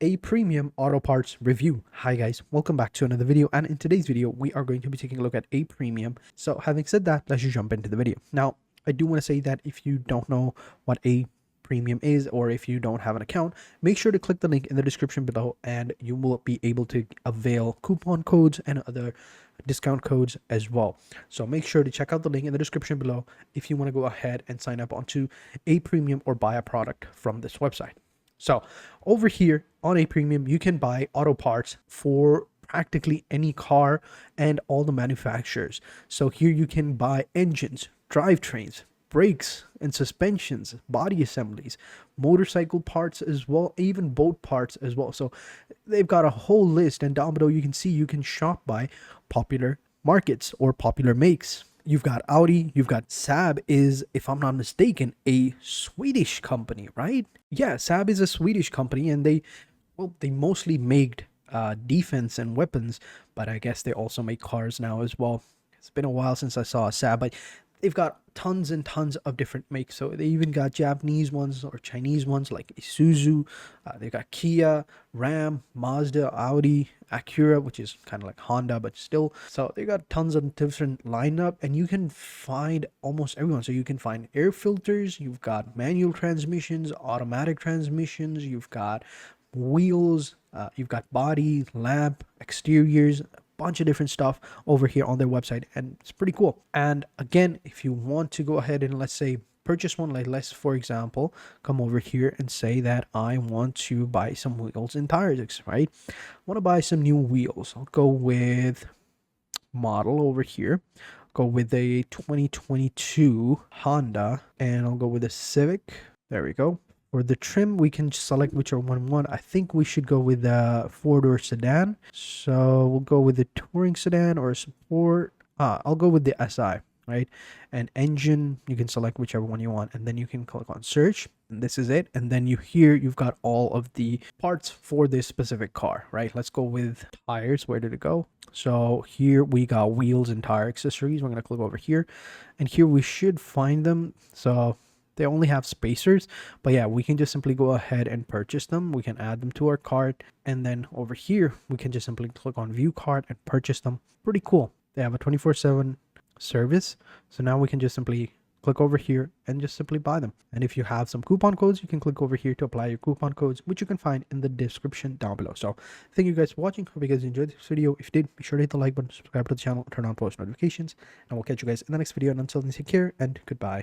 a premium auto parts review. Hi guys, welcome back to another video, and in today's video we are going to be taking a look at a premium. So having said that, let's just jump into the video. Now I do want to say that if you don't know what a premium is, or if you don't have an account, make sure to click the link in the description below and you will be able to avail coupon codes and other discount codes as well. So make sure to check out the link in the description below if you want to go ahead and sign up onto a premium or buy a product from this website. So over here on a premium, you can buy auto parts for practically any car and all the manufacturers. So here you can buy engines, drivetrains, brakes and suspensions, body assemblies, motorcycle parts as well, even boat parts as well. So they've got a whole list, and down below you can see you can shop by popular markets or popular makes. You've got Audi, you've got Saab is, if I'm not mistaken, a Swedish company, right? Yeah, Saab is a Swedish company, and they mostly made defense and weapons, but I guess they also make cars now as well. It's been a while since I saw a Saab, but they've got tons and tons of different makes. So they even got Japanese ones or Chinese ones like Isuzu. They've got Kia, Ram, Mazda, Audi, Acura, which is kind of like Honda, but still. So they got tons of different lineup, and you can find almost everyone. So you can find air filters, you've got manual transmissions, automatic transmissions, you've got wheels, you've got body, lamp, exteriors, bunch of different stuff over here on their website, and it's pretty cool. And again, if you want to go ahead and, let's say, purchase one, like let's for example come over here and say that I want to buy some wheels and tires, right? I want to buy some new wheels. I'll go with model over here, go with a 2022 Honda, and I'll go with a Civic. There we go. For the trim, we can select whichever one we want. I think we should go with the four-door sedan. So we'll go with the touring sedan or sport. I'll go with the SI, right? And engine, you can select whichever one you want, and then you can click on search, and this is it. And then you've got all of the parts for this specific car, right? Let's go with tires. Where did it go? So here we got wheels and tire accessories. We're going to click over here, and here we should find them. So they only have spacers, but yeah, we can just simply go ahead and purchase them. We can add them to our cart, and then over here we can just simply click on view cart and purchase them. Pretty cool. They have a 24/7 service, so now we can just simply click over here and just simply buy them. And if you have some coupon codes, you can click over here to apply your coupon codes, which you can find in the description down below. So thank you guys for watching. Hope you guys enjoyed this video. If you did, be sure to hit the like button, subscribe to the channel, turn on post notifications, and we'll catch you guys in the next video. And until then, take care and goodbye.